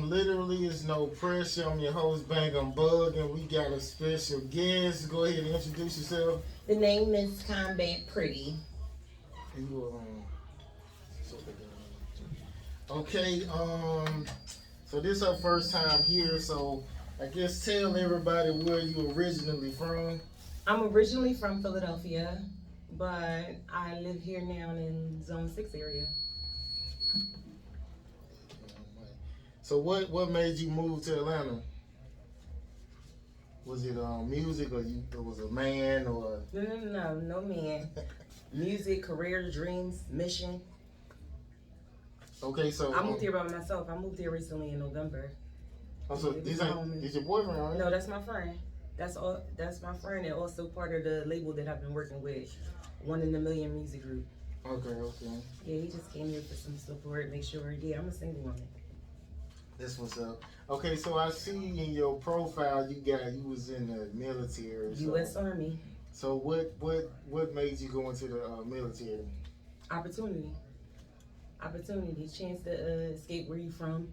literally is no pressure. I'm your host, Bangem, Bugg, and we got a special guest. Go ahead and introduce yourself. The name is Combat Pretty. And you okay. So this is our first time here. So I guess tell everybody where you originally from. I'm originally from Philadelphia, but I live here now in Zone 6 area. So what made you move to Atlanta? Was it music, or it was a man, or No man. Music, career, dreams, mission. Okay, so I moved here by myself. I moved here recently in November. Oh, so this is your boyfriend, right? No, that's my friend. That's all. That's my friend, and also part of the label that I've been working with, One in a Million Music Group. Okay. Yeah, he just came here for some support, make sure. Yeah, I'm a single woman. That's what's up. Okay, so I see in your profile you was in the military. U.S. Army. So what made you go into the military? Opportunity, chance to escape where you from,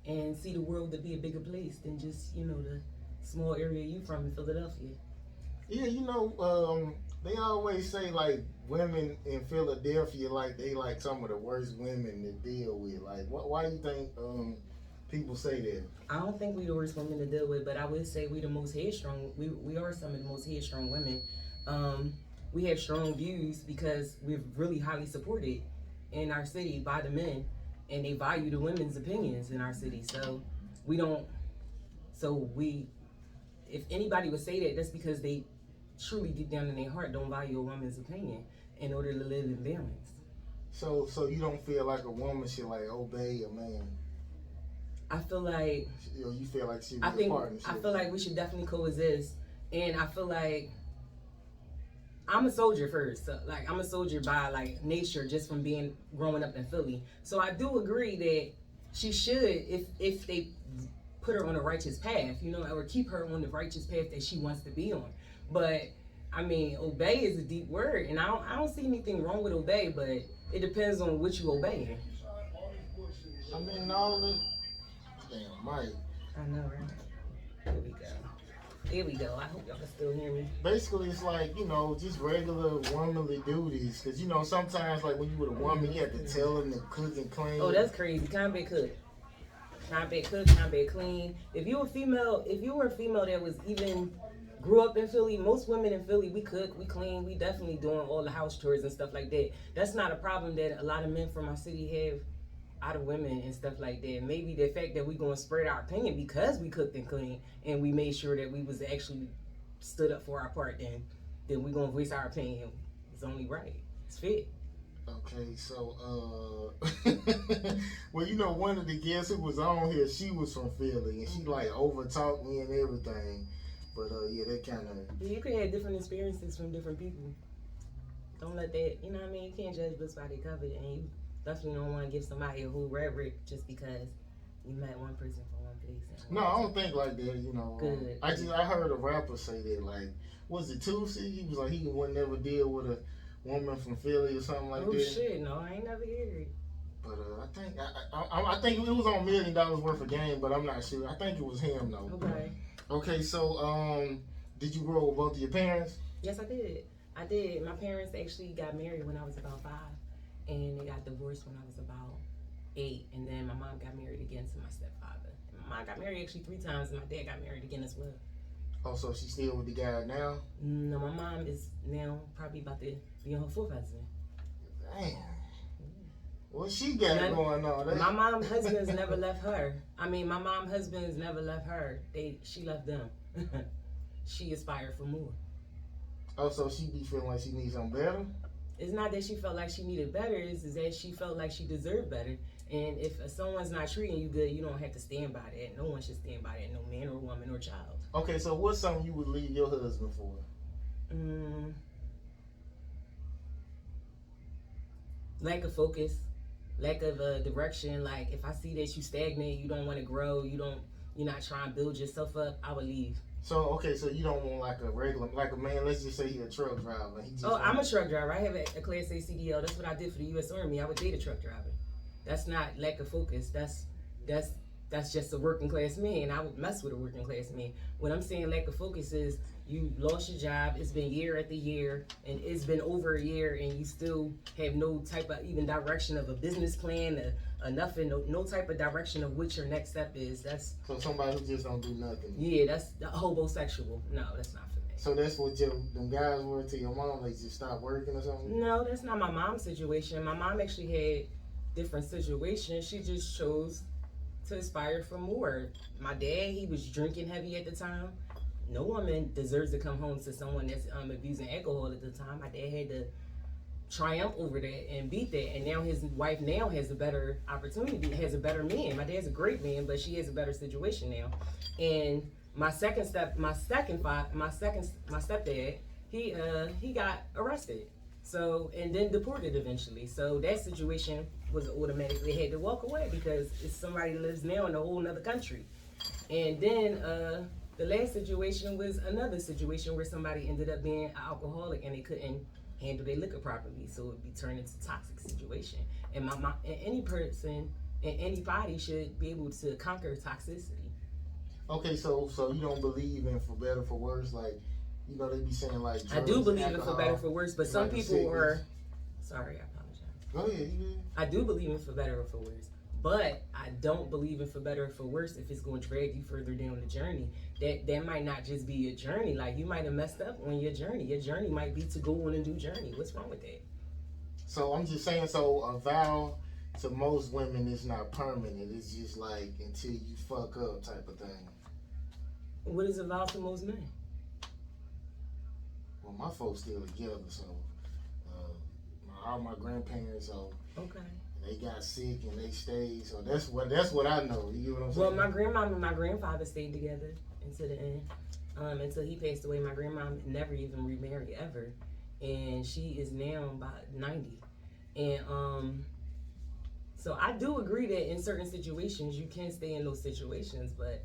and see the world to be a bigger place than just the small area you from in Philadelphia. Yeah, they always say like women in Philadelphia they like some of the worst women to deal with. Like, why do you think people say that? I don't think we the worst women to deal with, but I would say we the most headstrong. We are some of the most headstrong women. We have strong views because we're really highly supported in our city by the men, and they value the women's opinions in our city. So we don't. So we, if anybody would say that, that's because they truly deep down in their heart don't value a woman's opinion in order to live in balance. So you don't feel like a woman should like obey a man? I feel like you feel like she. I feel like we should definitely coexist, and I feel like I'm a soldier first. So, like, I'm a soldier by like nature, just from growing up in Philly. So I do agree that she should, if they put her on a righteous path, or keep her on the righteous path that she wants to be on. But I mean, obey is a deep word, and I don't see anything wrong with obey, but it depends on what you obey. I mean, all the damn Mike. I know, right? Here we go. I hope y'all can still hear me. Basically, it's like, just regular womanly duties. Because, sometimes, like, when you with a woman, you have to tell them to cook and clean. Oh, that's crazy. Combat cook. Combat clean. If you were a female that was even grew up in Philly, most women in Philly, we cook, we clean, we definitely doing all the house chores and stuff like that. That's not a problem that a lot of men from our city have out of women and stuff like that. Maybe the fact that we gonna spread our opinion because we cooked and cleaned and we made sure that we was actually stood up for our part, then we gonna voice our opinion. It's only right. It's fit. Okay, so well, one of the guests who was on here, she was from Philly and she like overtalked me and everything. But yeah, that kind of. You can have different experiences from different people. Don't let that, you know what I mean? You can't judge books by their cover, and you definitely don't want to give somebody a whole rhetoric just because you met one person from one place. No, I don't think like that. Good. I heard a rapper say that, like, was it Tusi? He was like he would never deal with a woman from Philly or something like that. Oh shit, no, I ain't never heard it. But I think it was on $1 Million worth of game, but I'm not sure. I think it was him though. Okay. Okay, so did you grow up with both of your parents? Yes, I did. My parents actually got married when I was about 5, and they got divorced when I was about 8, and then my mom got married again to my stepfather. And my mom got married actually 3 times, and my dad got married again as well. Oh, so she's still with the guy now? No, my mom is now probably about to be on her 4th husband. Damn. What she got going on? My mom's husbands never left her. My mom's husbands never left her. She left them. She aspired for more. Oh, so she be feeling like she needs something better? It's not that she felt like she needed better. It's that she felt like she deserved better. And if someone's not treating you good, you don't have to stand by that. No one should stand by that. No man or woman or child. Okay, so what's something you would leave your husband for? Lack of focus. Lack of direction. Like, if I see that you stagnate, you don't want to grow, you're not trying to build yourself up, I would leave. So, okay, so you don't want like a regular, like a man, let's just say he's a truck driver. I'm a truck driver. I have a Class A CDL. That's what I did for the U.S. Army. I would date a truck driver. That's not lack of focus. That's that's just a working class man. I would mess with a working class man. When I'm saying lack of focus is you lost your job, it's been year after year, and it's been over a year, and you still have no type of even direction of a business plan, or nothing, no type of direction of what your next step is. That's So somebody who just don't do nothing. yeah, that's the homosexual. No, that's not for me. So that's what them guys were to your mom. They just stopped working or something. No, that's not my mom's situation. My mom actually had different situations. She just chose to aspire for more. My dad, he was drinking heavy at the time. No woman deserves to come home to someone that's abusing alcohol at the time. My dad had to triumph over that and beat that, and now his wife now has a better opportunity, has a better man. My dad's a great man, but she has a better situation now. And my stepdad, he got arrested, so, and then deported eventually. So that situation was automatically had to walk away because it's somebody that lives now in a whole nother country. And then the last situation was another situation where somebody ended up being an alcoholic and they couldn't handle their liquor properly, so it would be turned into a toxic situation. And my mom, and any person and anybody should be able to conquer toxicity. Okay, so you don't believe in for better for worse, like, you know, they be saying like drugs, I do believe in alcohol, for better for worse, but some like a people sickness. are. Sorry, I apologize. Go ahead, you good. I do believe in for better or for worse, but I don't believe in for better or for worse if it's going to drag you further down the journey. That might not just be your journey. Like, you might have messed up on your journey. Your journey might be to go on a new journey. What's wrong with that? So I'm just saying, so a vow to most women is not permanent. It's just like until you fuck up type of thing. What is a vow to most men? Well, my folks still together, so all my grandparents, so Okay. they got sick and they stayed. So that's what I know. You know what I'm saying? Well, my grandmom and my grandfather stayed together until the end. Until he passed away, my grandmom never even remarried ever, and she is now about 90. And so I do agree that in certain situations you can stay in those situations, but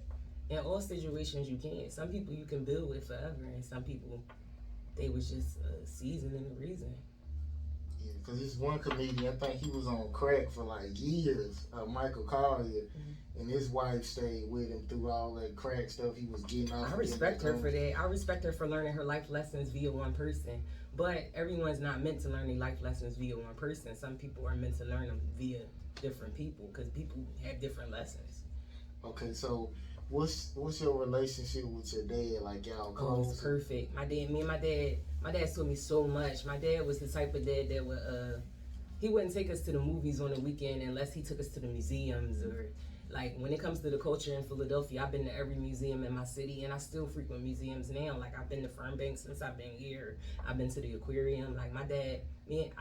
in all situations you can't. Some people you can build with forever, and some people they was just a season and a reason. Yeah, because this one comedian, I think he was on crack for like years, Michael Collier, and his wife stayed with him through all that crack stuff he was getting off. I respect her for that. I respect her for learning her life lessons via one person. But everyone's not meant to learn their life lessons via one person. Some people are meant to learn them via different people because people have different lessons. Okay, so what's your relationship with your dad? Like, y'all Oh, close? it's perfect. My dad taught me so much. My dad was the type of dad that would he wouldn't take us to the movies on the weekend unless he took us to the museums, or like when it comes to the culture in Philadelphia, I've been to every museum in my city, and I still frequent museums now. Like, I've been to Fernbank since I've been here. I've been to the aquarium. Like, I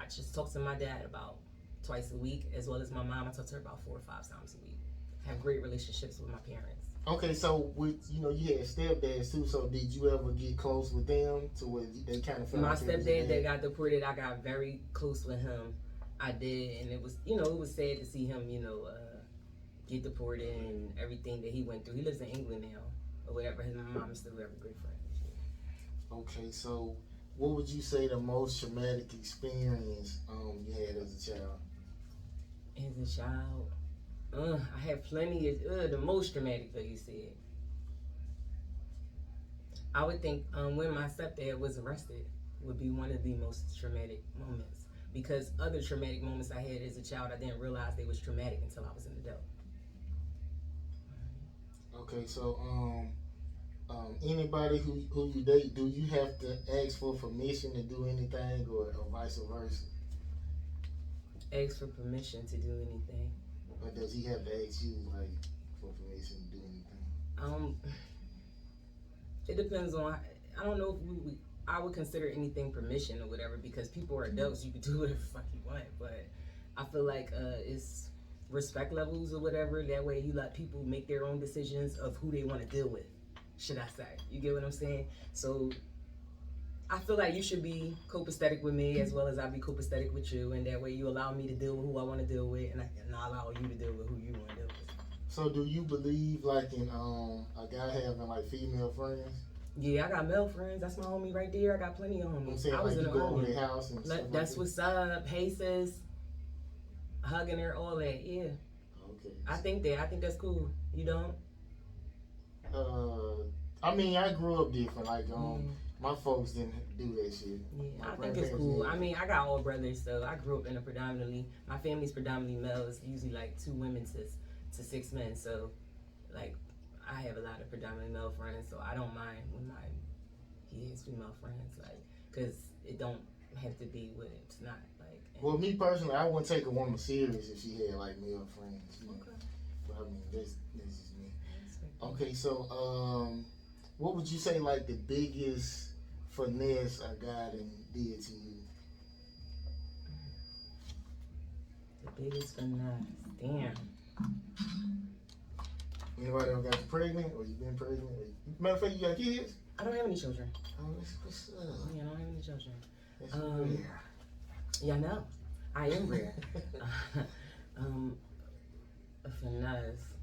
just talk to my dad about twice a week, as well as my mom. I talk to her about 4 or 5 times a week. Have great relationships with my parents. Okay, so with you had stepdads too. So did you ever get close with them to where they kind of felt My like they was stepdad a that got deported, I got very close with him. I did, and it was sad to see him, get deported and everything that he went through. He lives in England now, or whatever. His mom is still very great friend. Okay, so what would you say the most traumatic experience you had as a child? As a child, I had plenty of the most traumatic that you said. I would think when my stepdad was arrested would be one of the most traumatic moments, because other traumatic moments I had as a child, I didn't realize they was traumatic until I was an adult. Okay, so anybody who you date, do you have to ask for permission to do anything, or vice versa? Ask for permission to do anything. Or does he have to ask you like for permission to do anything? It depends on. I don't know if I would consider anything permission or whatever, because people are adults. You can do whatever the fuck you want, but I feel like it's respect levels or whatever. That way you let people make their own decisions of who they want to deal with. Should I say? You get what I'm saying? So I feel like you should be copacetic with me as well as I be copacetic with you, and that way you allow me to deal with who I want to deal with, and I allow you to deal with who you want to deal with. So do you believe like in a guy having like female friends? Yeah, I got male friends. That's my homie right there. I got plenty of homies. I'm saying I was like in you the go over army. their house and stuff That's like what's up. Hey sis, hugging her, all that. Yeah. Okay. I think that's cool. You don't? I mean, I grew up different. Like, Yeah. my folks didn't do that shit. Yeah, My I think it's grandparents cool. did. I mean, I got all brothers, so I grew up in a predominantly, my family's predominantly male. It's usually like 2 women to 6 men. So, like, I have a lot of predominantly male friends, so I don't mind when he has female friends, like, because it don't have to be what it's not, like. Well, me personally, I wouldn't take a woman serious if she had like male friends. You know? Okay. But I mean, that's just me. Okay, so what would you say like the biggest finesse a guy done did to you? The biggest finesse. Damn. Anybody ever got you pregnant, or you been pregnant? Matter of fact, you got kids? I don't have any children. Oh, that's what's up. Yeah, I don't have any children. That's rare. Yeah, no, I am rare. A finesse.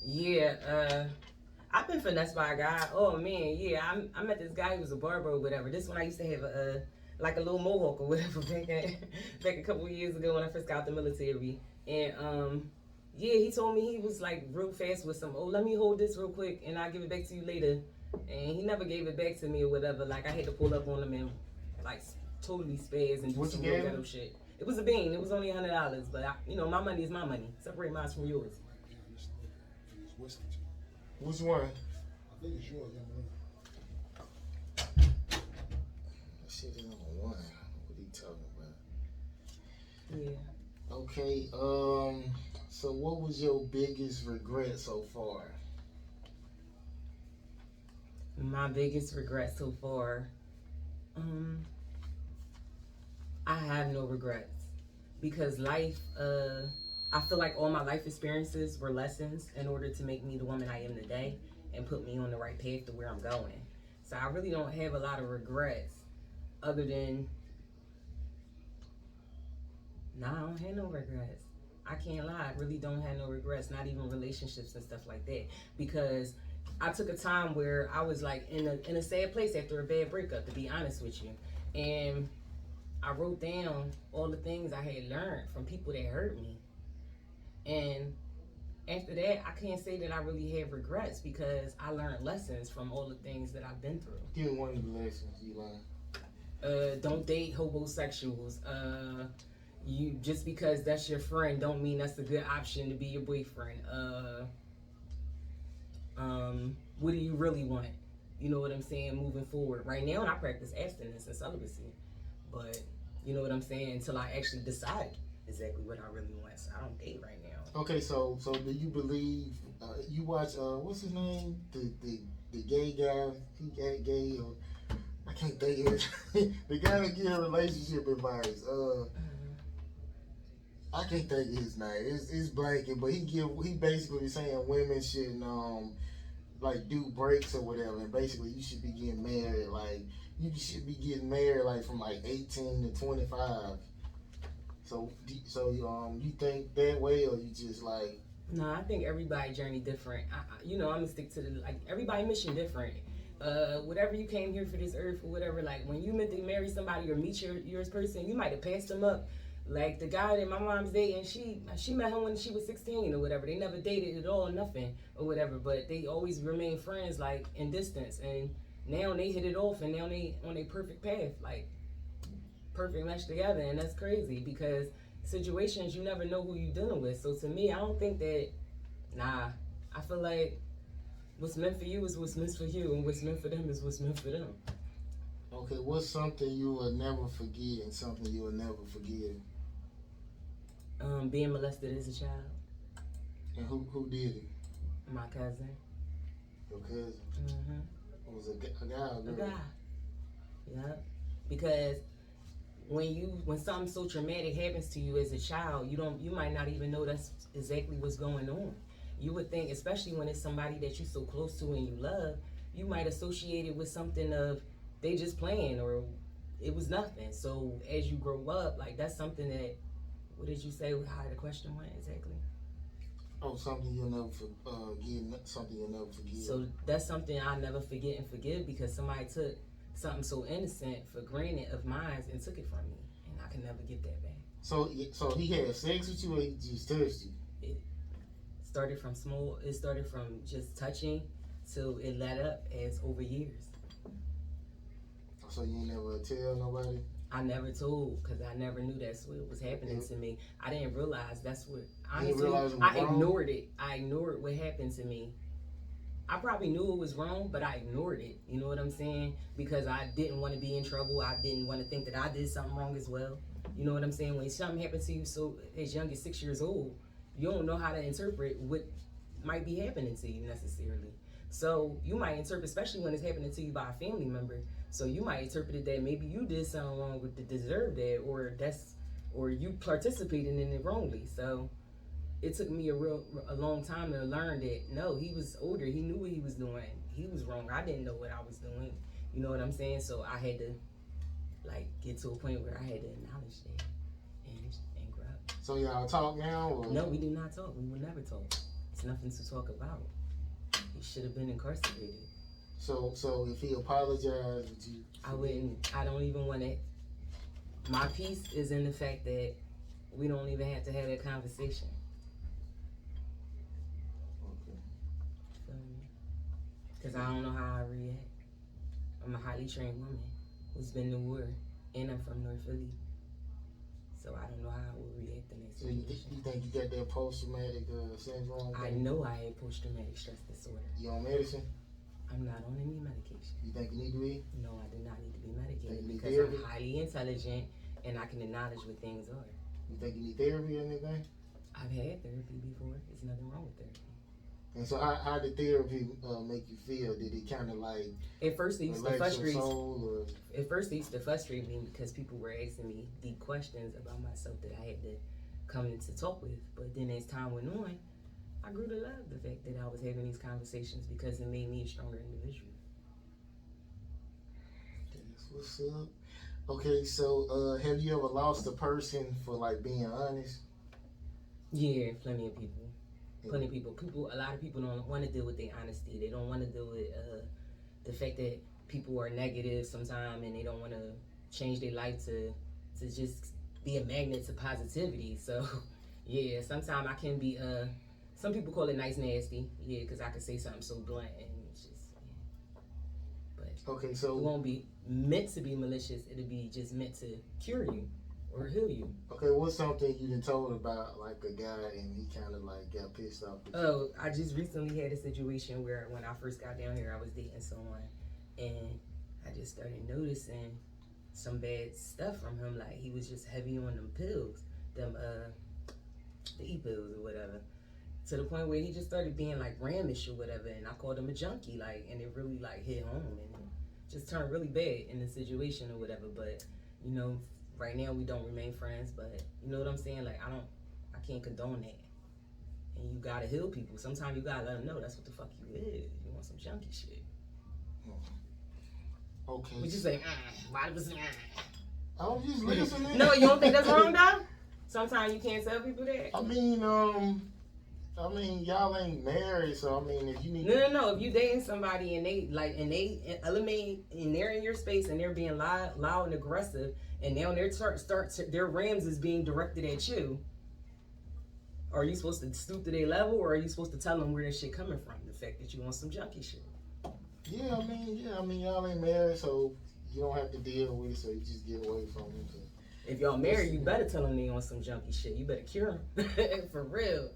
Yeah, I've been finessed by a guy. Oh man, yeah, I met this guy who was a barber or whatever. This one I used to have like a little mohawk or whatever back a couple of years ago when I first got out the military. And yeah, he told me he was like real fast with some. Oh, let me hold this real quick and I'll give it back to you later. And he never gave it back to me or whatever. Like I had to pull up on him and like totally spaz and do some real ghetto shit. It was a bean. It was only $100, but my money is my money. Separate mine from yours. Which one? I think it's yours, That shit is on one. What are you talking about? Yeah. Okay, so what was your biggest regret so far? My biggest regret so far, I have no regrets because life, I feel like all my life experiences were lessons in order to make me the woman I am today and put me on the right path to where I'm going. So I really don't have a lot of regrets other than, I don't have no regrets. I can't lie, I really don't have no regrets, not even relationships and stuff like that. Because I took a time where I was like in a sad place after a bad breakup, to be honest with you. And I wrote down all the things I had learned from people that hurt me. And after that, I can't say that I really have regrets because I learned lessons from all the things that I've been through. Give me one of the lessons you learned. Don't date homosexuals. You just because that's your friend don't mean that's a good option to be your boyfriend. What do you really want? You know what I'm saying? Moving forward. Right now, I practice abstinence and celibacy, but you know what I'm saying? Until I actually decide exactly what I really want. So I don't date right now. Okay, so do you believe you watch what's his name? The gay guy. He gay or I can't think of it. The guy that give relationship advice. I can't think of his name. It's blanket, but he basically saying women shouldn't like do breaks or whatever, and basically you should be getting married like you should be getting married like from like 18 to 25. So you think that way, or you just like? No, I think everybody's journey different. I'm gonna stick to everybody mission different. Whatever you came here for this earth or whatever, like when you meant to marry somebody or meet yours person, you might have passed them up. Like the guy that my mom's dating, she met him when she was 16 or whatever. They never dated at all, nothing or whatever, but they always remain friends like in distance. And now they hit it off, and now they on a perfect path, like perfect match together. And that's crazy because situations you never know who you're dealing with. So to me, I don't think that. Nah, I feel like what's meant for you is what's meant for you, and what's meant for them is what's meant for them. Okay, what's something you will never forget and something you will never forgive? Being molested as a child. And who did it? My cousin. Your cousin. Mm-hmm. It was a guy or a girl? A guy. Yep. Because when something so traumatic happens to you as a child, you might not even know that's exactly what's going on. You would think, especially when it's somebody that you're so close to and you love, you might associate it with something of they just playing or it was nothing. So as you grow up, like that's something that. What did you say? How the question went exactly? Oh, something you'll never forgive. Something you'll never forgive. So that's something I'll never forget and forgive because somebody took something so innocent for granted of mine and took it from me, and I can never get that back. So he had sex with you, or he just touched you? It started from small. It started from just touching, till it led up as over years. So you ain't never tell nobody? I never told because I never knew that's what was happening to me. I didn't realize that's what. You didn't Honestly, realize it was I wrong? ignored it. I ignored what happened to me. I probably knew it was wrong, but I ignored it. You know what I'm saying? Because I didn't want to be in trouble. I didn't want to think that I did something wrong as well. You know what I'm saying? When something happens to you so as young as 6 years old, you don't know how to interpret what might be happening to you necessarily. So you might interpret, especially when it's happening to you by a family member. So you might interpret it that maybe you did something wrong with to deserve that, or you participated in it wrongly. So it took me a long time to learn that no, he was older. He knew what he was doing. He was wrong. I didn't know what I was doing. You know what I'm saying? So I had to get to a point where I had to acknowledge that and grow up. So y'all talk now? Or? No, we do not talk. We will never talk. It's nothing to talk about. He should have been incarcerated. So if he apologized, would you? I wouldn't. I don't even want it. My peace is in the fact that we don't even have to have that conversation. Because I don't know how I react. I'm a highly trained woman who's been to war, and I'm from North Philly. So I don't know how I would react in that So situation. you think you got that post-traumatic syndrome? I know I had post-traumatic stress disorder. You on medicine? I'm not on any medication. You think you need to be? No, I do not need to be medicated Think you need because therapy? I'm highly intelligent and I can acknowledge what things are. You think you need therapy or anything? I've had therapy before. There's nothing wrong with therapy. And so how did therapy make you feel? Did it kind of like At first, it used to relax your frustrate. soul? Or? At first, it used to frustrate me because people were asking me deep questions about myself that I had to come in to talk with. But then as time went on, I grew to love the fact that I was having these conversations because it made me a stronger individual. That's what's up. Okay, so have you ever lost a person for like being honest? Yeah, plenty of people. Plenty of people. A lot of people don't want to deal with their honesty. They don't want to deal with the fact that people are negative sometimes, and they don't want to change their life to just be a magnet to positivity. So, yeah, sometimes I can be. Some people call it nice nasty. Yeah, because I can say something so blunt, and it's just. Yeah. But Okay, so it won't be meant to be malicious. It'll be just meant to cure you or heal you. okay, what's something you done told about like a guy and he kind of like got pissed off? With you? Oh, I just recently had a situation where when I first got down here, I was dating someone, and I just started noticing some bad stuff from him. Like he was just heavy on them pills, the e-pills or whatever, to the point where he just started being like ramish or whatever, and I called him a junkie, like, and it really like hit home and just turned really bad in the situation or whatever. But you know, right now we don't remain friends, but you know what I'm saying? Like I can't condone that. And you gotta heal people. Sometimes you gotta let them know that's what the fuck you is. You want some junkie shit. Okay. But you say, why was I was just listening. No, you don't think that's wrong, though? Sometimes you can't tell people that. I mean, y'all ain't married, so I mean, if you need. No. If you dating somebody and they eliminate and they're in your space and they're being loud and aggressive, and now their rams is being directed at you. Are you supposed to stoop to their level, or are you supposed to tell them where that shit coming from? The fact that you want some junkie shit. Yeah, I mean, y'all ain't married, so you don't have to deal with it. So you just get away from it. So. If y'all married, you better tell them they on some junkie shit. You better cure them for real.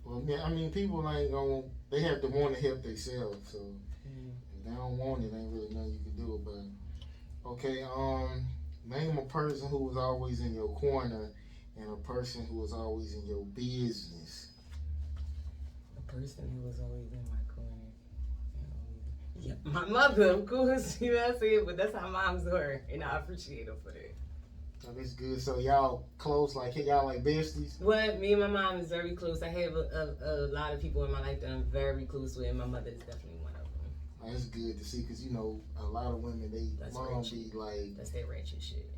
Well, I mean, people ain't gonna. They have to want to help themselves. So if they don't want it, ain't really nothing you can do about it. Okay, name a person who was always in your corner and a person who was always in your business. A person who was always in my corner. Yeah, my mother, of course, you know what I'm saying? But that's how moms were, and I appreciate her for that. Oh, that's good. So y'all close, like y'all like besties? Well, me and my mom is very close. I have a lot of people in my life that I'm very close with, and my mother is definitely one of them. Oh, that's good to see, because you know, a lot of women, mom be like... That's that ratchet shit.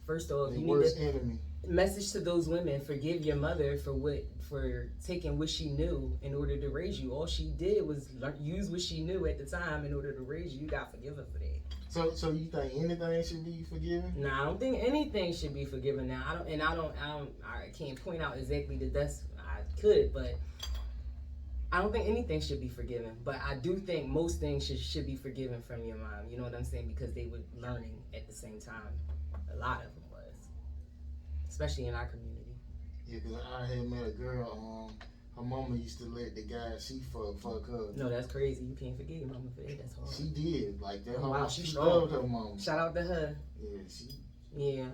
First off, the you worst need to... enemy. Message to those women: forgive your mother for taking what she knew in order to raise you. All she did was use what she knew at the time in order to raise you. You gotta forgive her for that. So you think anything should be forgiven? No, I don't think anything should be forgiven now. I can't point out exactly the deaths. I could, but I don't think anything should be forgiven. But I do think most things should be forgiven from your mom. You know what I'm saying? Because they were learning at the same time. A lot of them was, especially in our community. Yeah, because I had met a girl. Her mama used to let the guy she fuck her. No, that's crazy. You can't forgive your mama for that. That's hard. She did like that. Oh, wow, she loved her mama. Shout out to her. Yeah, she. Yeah,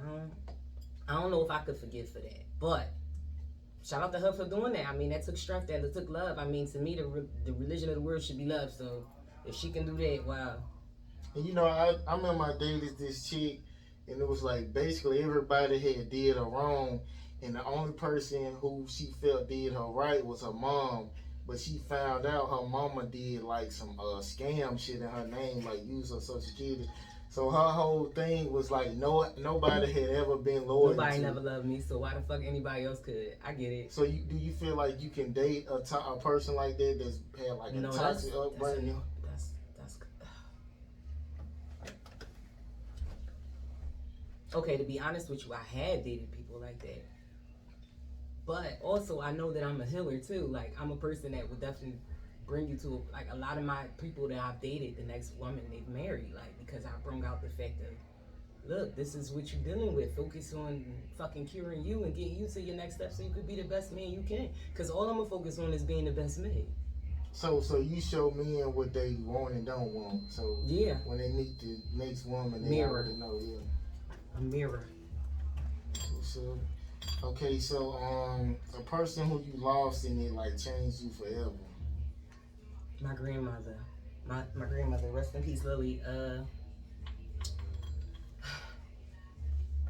I don't know if I could forgive for that, but shout out to her for doing that. I mean, that took strength, that took love. I mean, to me, the religion of the world should be love. So if she can do that, wow. And you know, I remember I dated this chick, and it was like basically everybody had did her wrong, and the only person who she felt did her right was her mom. But she found out her mama did like some scam shit in her name, like use her social security. So her whole thing was like nobody had ever been loyal. Nobody never loved me, so why the fuck anybody else could? I get it. So do you feel like you can date a person like that that's had like a toxic upbringing? That's okay. To be honest with you, I had dated people like that, but also I know that I'm a healer too. Like I'm a person that would definitely bring you to like a lot of my people that I've dated. The next woman they've married, like because I bring out the fact of, look, this is what you're dealing with. Focus on fucking curing you and getting you to your next step so you could be the best man you can. Because all I'm gonna focus on is being the best man. So you show men what they want and don't want. So yeah, when they meet the next woman, they mirror. already know. Yeah, A mirror. So okay, so a person who you lost and it like changed you forever. My grandmother. My grandmother, rest in peace, Lily.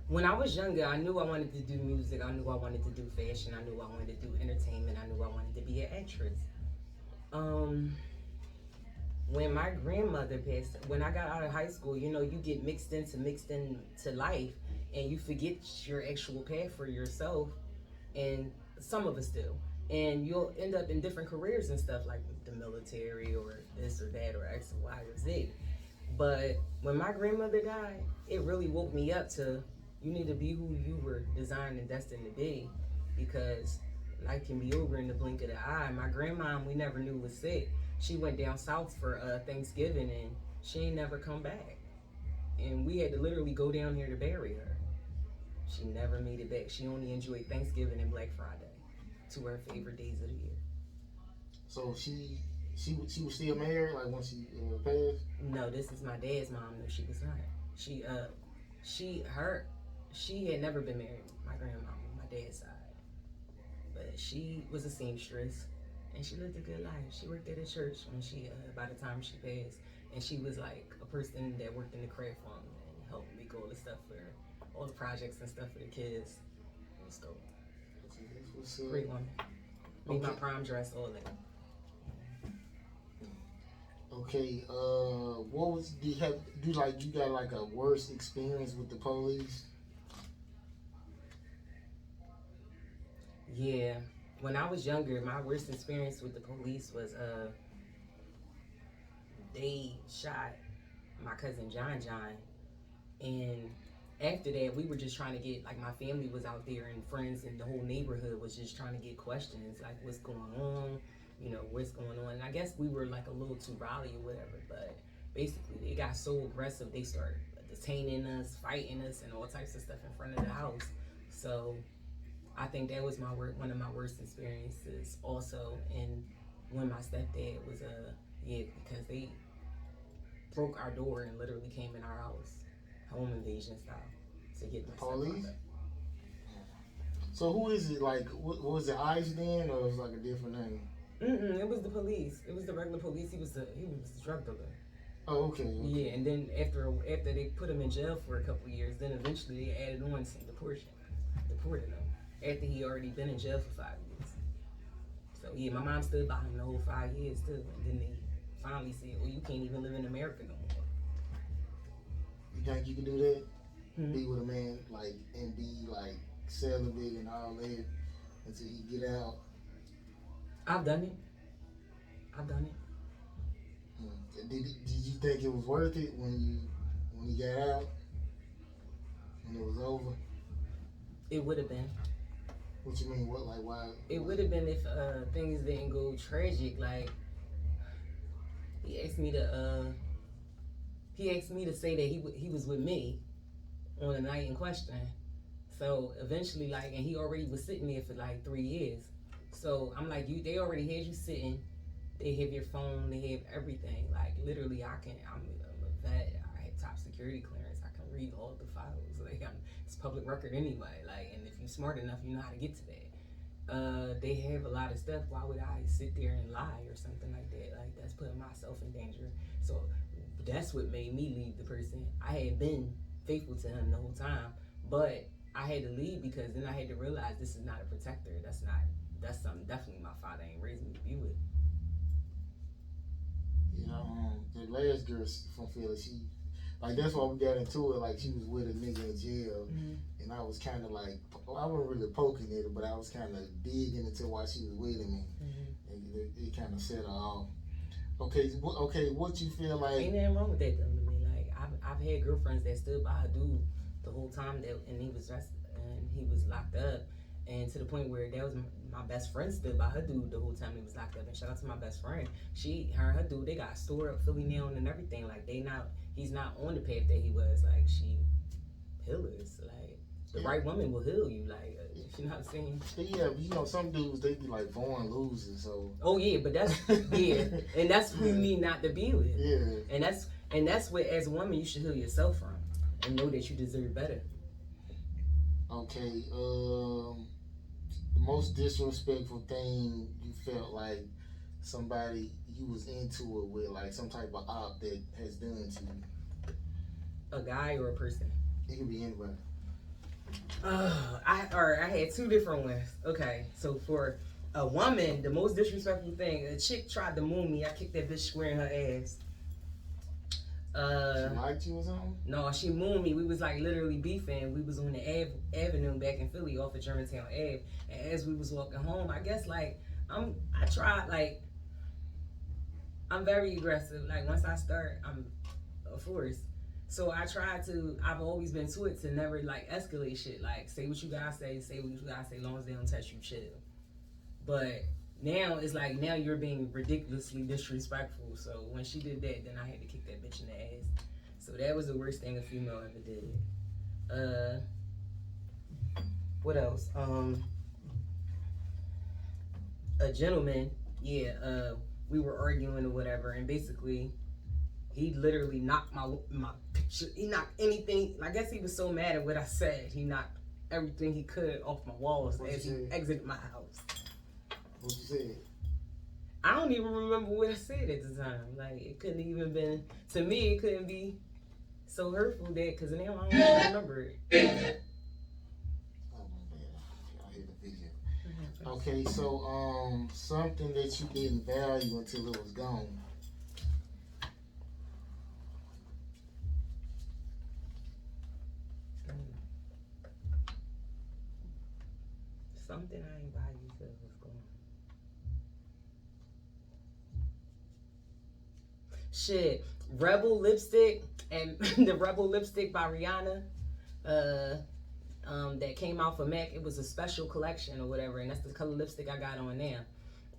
When I was younger, I knew I wanted to do music. I knew I wanted to do fashion. I knew I wanted to do entertainment. I knew I wanted to be an actress. When my grandmother passed, when I got out of high school, you know, you get mixed into life, and you forget your actual path for yourself, and some of us do. And you'll end up in different careers and stuff like the military or this or that or X or Y or Z. But when my grandmother died, it really woke me up to, you need to be who you were designed and destined to be, because life can be over in the blink of the eye. My grandma, we never knew was sick. She went down south for Thanksgiving and she ain't never come back. And we had to literally go down here to bury her. She never made it back. She only enjoyed Thanksgiving and Black Friday, to her favorite days of the year. So she was still married like when she passed? No, this is my dad's mom. No, she was not. She had never been married. My grandmama, my dad's side, but she was a seamstress, and she lived a good life. She worked at a church when she by the time she passed, and she was like a person that worked in the craft farm and helped make all the stuff for all the projects and stuff for the kids. It was dope. Great woman. Made my prom dress, all that. Okay, what was you got like a worst experience with the police? Yeah, when I was younger, my worst experience with the police was they shot my cousin John, and after that we were just trying to get, like, my family was out there and friends and the whole neighborhood was just trying to get questions like what's going on, you know, what's going on. And I guess we were like a little too rowdy or whatever, but basically they got so aggressive they started detaining us, fighting us, and all types of stuff in front of the house. So I think that was one of my worst experiences also. And when my stepdad was because they broke our door and literally came in our house, home invasion style, to get my police. stepfather. So who is it? Like, was it ICE then, or was it like a different name? It was the police. It was the regular police. He was the drug dealer. Oh, okay. Yeah, and then after they put him in jail for a couple of years, then eventually they added on some deported him after he already been in jail for 5 years. So yeah, my mom stood by him the whole 5 years too, and then they finally said, "Well, you can't even live in America no more." You think you can do that? Be with a man and be like celibate and all that until he get out? I've done it. Did you think it was worth it when you when he got out, when it was over? It would have been. What you mean? What, like, why? It would have been if things didn't go tragic. Like he asked me to say that he was with me on the night in question. So eventually, like, and he already was sitting there for like 3 years. So I'm like, they already had you sitting. They have your phone. They have everything. Like literally, I'm a vet. I have top security clearance. I can read all the files. Like it's public record anyway. Like, and if you're smart enough, you know how to get to that. They have a lot of stuff. Why would I sit there and lie or something like that? Like that's putting myself in danger. So that's what made me leave the person. I had been faithful to him the whole time, but I had to leave because then I had to realize this is not a protector. That's something definitely my father ain't raised me to be with. Yeah, the last girl from Philly, she, like, that's why we got into it. Like, she was with a nigga in jail, and I was kind of like, I wasn't really poking at her, but I was kind of digging into why she was with him, and it kind of set her off. Okay, what you feel like? Ain't nothing wrong with that though to me. Like I've had girlfriends that stood by her dude the whole time and he was locked up, and to the point where that was my best friend stood by her dude the whole time he was locked up. And shout out to my best friend. Her and her dude, they got stored up Philly now and everything. Like he's not on the path that he was. Like she healers. Like the right woman will heal you. Like you know what I'm saying? Yeah, you know some dudes they be like born losers. So. Oh yeah, but that's and that's who you need not to be with. Yeah. And that's what as a woman you should heal yourself from and know that you deserve better. Okay, the most disrespectful thing you felt like somebody you was into it with, like some type of op that has done to you. A guy or a person? It could be anybody. I had two different ones. Okay, so for a woman, the most disrespectful thing, a chick tried to moon me. I kicked that bitch square in her ass. She liked you or something? No, she mooned me. We was like literally beefing. We was on the avenue back in Philly off of Germantown Ave. And as we was walking home, I guess like I'm very aggressive. Like once I start, I'm a force. So I've always been to it to never like escalate shit. Like say what you gotta say what you gotta say, as long as they don't touch you, chill. But now it's like now you're being ridiculously disrespectful. So when she did that, then I had to kick that bitch in the ass. So that was the worst thing a female ever did. What else? A gentleman, we were arguing or whatever, and basically he literally knocked my picture. He knocked anything. I guess he was so mad at what I said. He knocked everything he could off my walls as he exited my house. What you said? I don't even remember what I said at the time. Like it couldn't even been to me. It couldn't be so hurtful that because now I don't even remember it. Oh my bad. I hear the video. Okay, so something that you didn't value until it was gone. Something I ain't value till it was gone. Shit, Rebel lipstick and the Rebel lipstick by Rihanna, that came out for MAC. It was a special collection or whatever, and that's the color lipstick I got on now.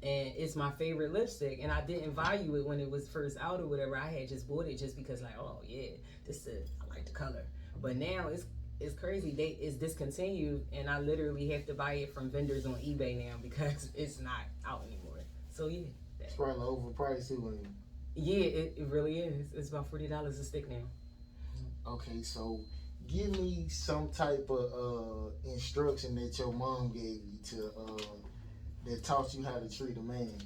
And it's my favorite lipstick, and I didn't value it when it was first out or whatever. I had just bought it just because, like, oh yeah, I like the color. But now it's crazy. It's discontinued, and I literally have to buy it from vendors on eBay now because it's not out anymore. So yeah, it's probably overpriced too. Yeah, it really is. It's about $40 a stick now. Okay, so give me some type of instruction that your mom gave you to that taught you how to treat a man.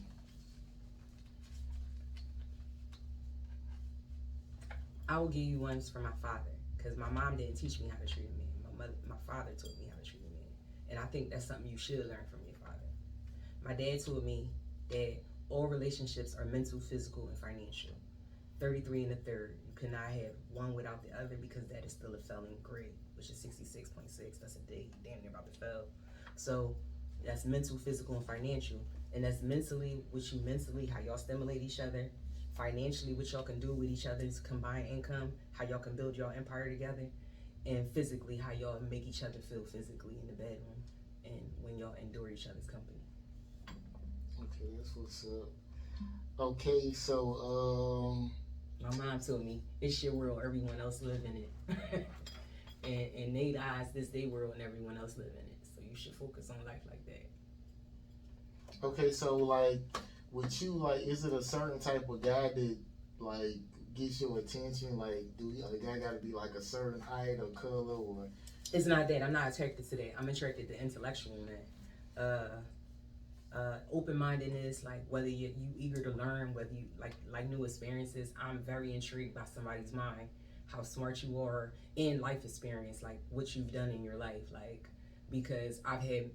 I will give you ones for my father because my mom didn't teach me how to treat a man. My father taught me how to treat a man, and I think that's something you should learn from your father. My dad told me that all relationships are mental, physical, and financial. 33 and a third. You cannot have one without the other because that is still a failing grade, which is 66.6. That's a D, damn near about to fail. So that's mental, physical, and financial. And that's mentally, how y'all stimulate each other. financially what y'all can do with each other's combined income, how y'all can build y'all empire together, and physically how y'all make each other feel physically in the bedroom and when y'all endure each other's company. Okay, that's what's up. Okay, so My mom told me it's your world, everyone else live in it. And in their eyes, this their world and everyone else live in it. So you should focus on life like that. okay, so like with you, like, is it a certain type of guy that like gets your attention? Like, do the guy got to be like a certain height or color or? It's not that. I'm not attracted to that. I'm attracted to intellectual men. Open-mindedness, like whether you eager to learn, whether you like new experiences. I'm very intrigued by somebody's mind, how smart you are in life experience, like what you've done in your life, like because I've had,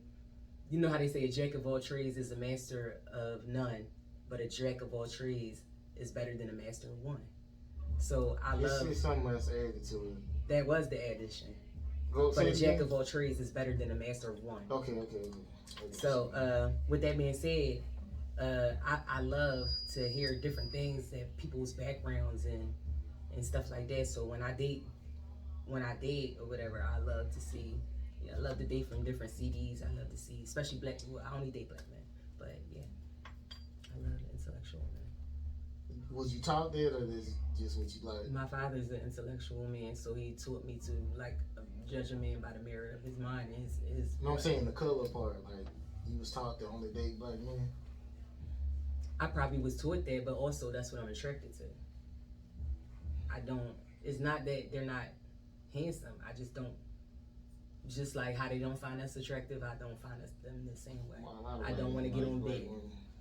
you know how they say a jack of all trades is a master of none, but a jack of all trades is better than a master of one. So I love something else added to it. that was the addition. Go, But a jack of all trades is better than a master of one. Okay. So, with that being said, I love to hear different things that people's backgrounds and stuff like that. So when I date or whatever, I love to see. I love to date from different CDs. I love to see, especially black. Well, I only date black men, but yeah, I love intellectual men. Was you taught that, or is just what you like? My father's an intellectual man, so he taught me to like judge a man by the mirror of his mind and his. No, I'm saying the color part. Like you was taught to only date black men. I probably was taught that, but also that's what I'm attracted to. I don't. It's not that they're not handsome. I just don't. Just like how they don't find us attractive, I don't find them the same way. Well, I don't want to get on bed.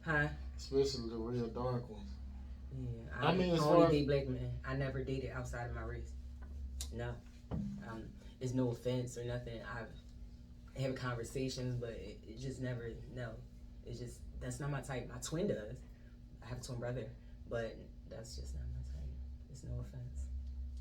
Huh? Especially the real dark ones. Yeah, I mean, I only date black men. I never dated outside of my race. No. It's no offense or nothing. I've had conversations, but it just never, no. It's just, that's not my type. My twin does. I have a twin brother, but that's just not my type. It's no offense.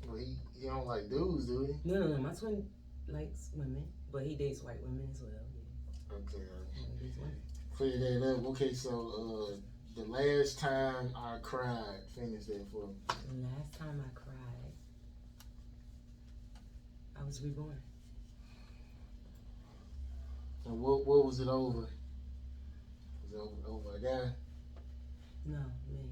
Well, he don't like dudes, do he? No. My twin likes women, but he dates white women as well. Yeah. Okay. He dates women. Clear that up. Okay, so the last time I cried, finish that for me. The last time I cried, I was reborn. And what was it over? Was it over a guy? No, me.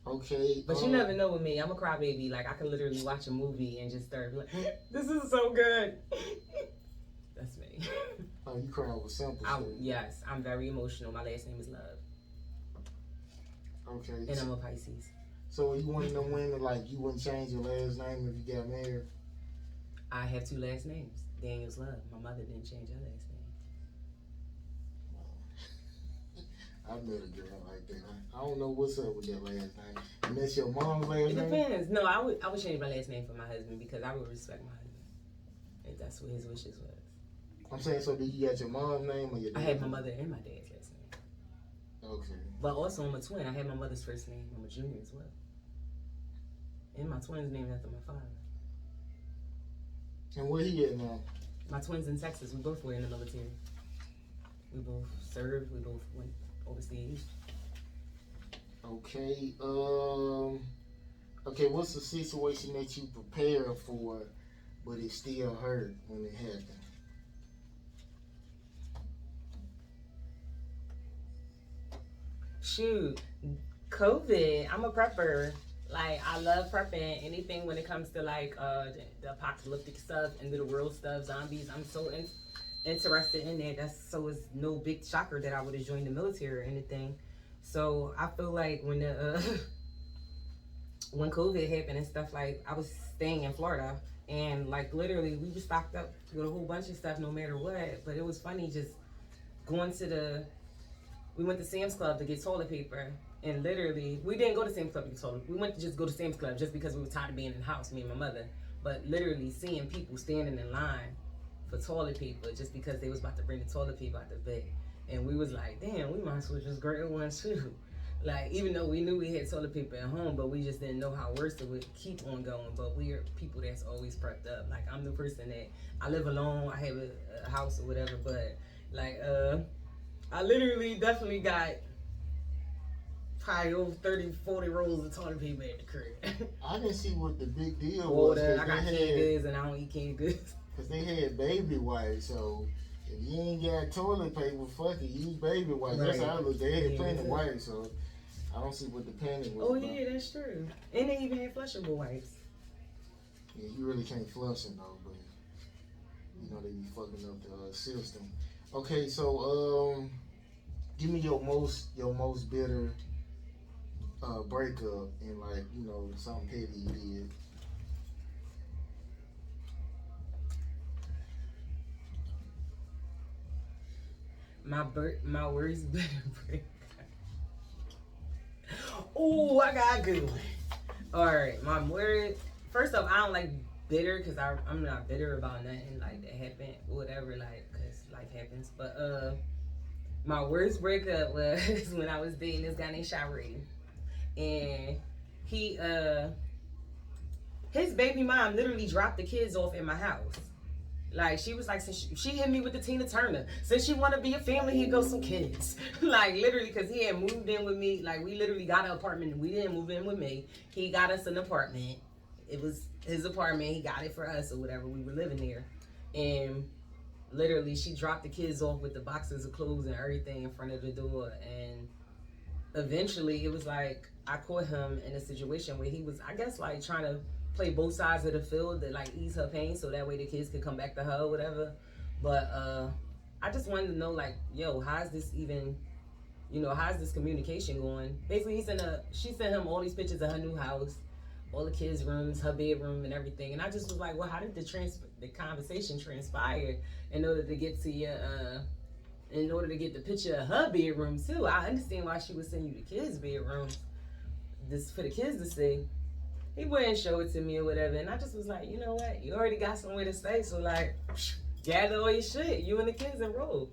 Okay. But you never know with me. I'm a crybaby. Like I can literally watch a movie and just start like, "This is so good." That's me. Oh, you cry with simple shit. Yes, I'm very emotional. My last name is Love. Okay. And I'm a Pisces. So you one of them women like you wouldn't change your last name if you got married? I have two last names. Daniel's Love. My mother didn't change her last name. I met a girl like that. I don't know what's up with that last name. And that's your mom's last It name? depends. No, I would change my last name for my husband because I would respect my husband. If that's what his wishes was. I'm saying, so do you got your mom's name or your dad's? I had my mother and my dad's last name. Okay. But also I'm a twin. I had my mother's first name. I'm a junior as well. And my twin's named after my father. And where he at now? My twins in Texas. We both were in the military. We both served. We both went overseas. Okay. Okay, what's the situation that you prepared for, but it still hurt when it happened? Shoot, COVID. I'm a prepper. Like I love prepping anything when it comes to like the apocalyptic stuff, end of the world stuff, zombies. I'm so interested in that. That's so it's no big shocker that I would have joined the military or anything. So I feel like when the when COVID happened and stuff, like I was staying in Florida and like literally we were stocked up with a whole bunch of stuff no matter what. But it was funny just going to we went to Sam's Club to get toilet paper. And literally, we didn't go to Sam's Club to get toilet. We went to just go to Sam's Club just because we were tired of being in the house, me and my mother. But literally seeing people standing in line for toilet paper just because they was about to bring the toilet paper out the bed. And we was like, damn, we might as well just grab one too. Like, even though we knew we had toilet paper at home, but we just didn't know how worse it would keep on going. But we are people that's always prepped up. Like, I'm the person that, I live alone, I have a house or whatever, but like, I literally definitely got probably over 30, 40 rolls of toilet paper at the crib. I didn't see what the big deal was. Water, I got canned goods and I don't eat canned goods. Because they had baby wipes, so if you ain't got toilet paper, fuck it, use baby wipes. Right. That's how I look. They had plenty of wipes, so I don't see what the panic was. Oh, about. Yeah, that's true. And they even had flushable wipes. Yeah, you really can't flush them, though, but you know they be fucking up the system. Okay, so give me your most bitter breakup and like, you know, something petty you did. My worst bitter breakup. Oh, I got a good one. All right, my word. First off, I don't like bitter because I'm not bitter about nothing like that happened or whatever, like because life happens. But my worst breakup was when I was dating this guy named Shireen, and he his baby mom literally dropped the kids off in my house. Like, she was like, since she hit me with the Tina Turner. Since she want to be a family, here goes some kids. Like, literally, because he had moved in with me. Like, we literally got an apartment. We didn't move in with me. He got us an apartment. It was his apartment. He got it for us or whatever. We were living there. And literally, she dropped the kids off with the boxes of clothes and everything in front of the door. And eventually, it was like, I caught him in a situation where he was, I guess, like, trying to play both sides of the field to like ease her pain so that way the kids could come back to her or whatever. But I just wanted to know, like, yo, how's this even, you know, how's this communication going? Basically, she sent him all these pictures of her new house, all the kids' rooms, her bedroom and everything. And I just was like, well, how did the conversation transpire in order to get to in order to get the picture of her bedroom too? I understand why she would send you the kids' bedrooms, this for the kids to see. He wouldn't show it to me or whatever, and I just was like, you know what? You already got somewhere to stay, so like, gather all your shit, you and the kids, and roll.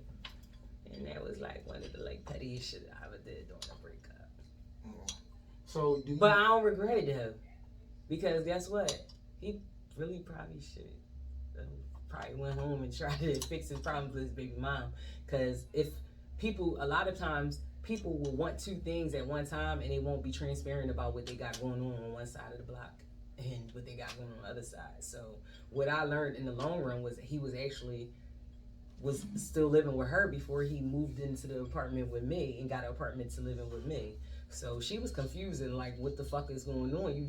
And that was like one of the like pettiest shit I ever did during a breakup. So, but I don't regret it though, because guess what? He really probably should probably went home and tried to fix his problems with his baby mom, because a lot of times. People will want two things at one time and they won't be transparent about what they got going on one side of the block and what they got going on the other side. So what I learned in the long run was that he was still living with her before he moved into the apartment with me and got an apartment to live in with me. So she was confused and like, what the fuck is going on? You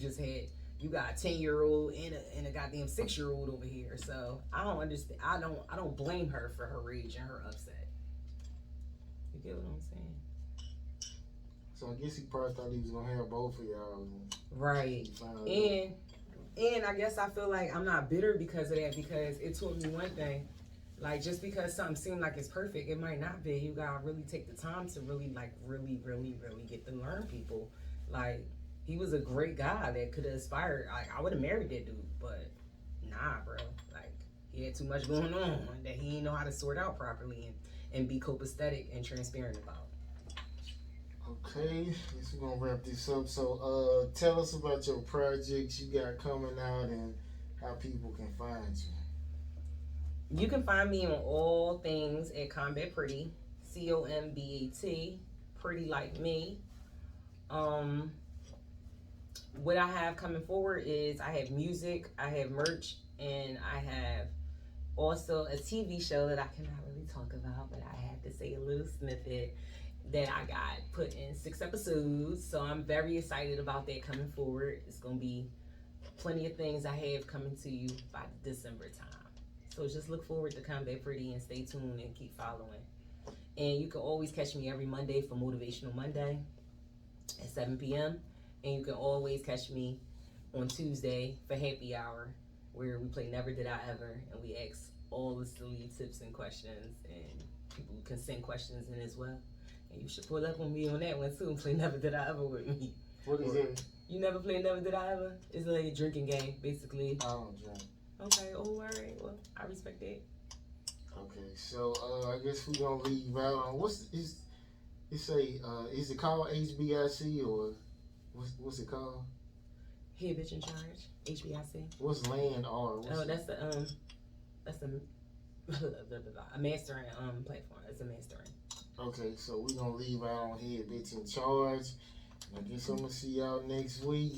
got a 10-year-old and a goddamn 6-year-old over here. So I don't understand. I don't blame her for her rage and her upset. You get what I'm saying? So I guess he probably thought he was gonna have both of y'all. Right. And I guess I feel like I'm not bitter because of that, because it taught me one thing. Like, just because something seemed like it's perfect, it might not be. You gotta really take the time to really get to learn people. Like, he was a great guy that could have aspired. Like, I would have married that dude, but nah, bro. Like, he had too much going on that he didn't know how to sort out properly and be copacetic and transparent about. Okay, guess we're gonna wrap this up. So, tell us about your projects you got coming out and how people can find you. You can find me on all things at Combat Pretty, COMBAT, Pretty Like Me. What I have coming forward is I have music, I have merch, and I have also a TV show that I cannot really talk about, but I have to say a little snippet that I got put in 6 episodes. So I'm very excited about that coming forward. It's going to be plenty of things I have coming to you by December time. So just look forward to Combat Pretty and stay tuned and keep following. And you can always catch me every Monday for Motivational Monday at 7 p.m. And you can always catch me on Tuesday for Happy Hour, where we play Never Did I Ever, and we ask all the silly tips and questions, and people can send questions in as well. And you should pull up on me on that one too and play Never Did I Ever with me. What is it? You never played Never Did I Ever? It's like a drinking game, basically. I don't drink. Okay, oh, alright. Well, I respect that. Okay, so I guess we're gonna leave out on is it called HBIC or what's it called? Head Bitch in Charge, HBIC. What's Land R? That's a mastering platform. It's a mastering. Okay, so we're gonna leave out on here, bitch in charge. I guess I'm gonna see y'all next week.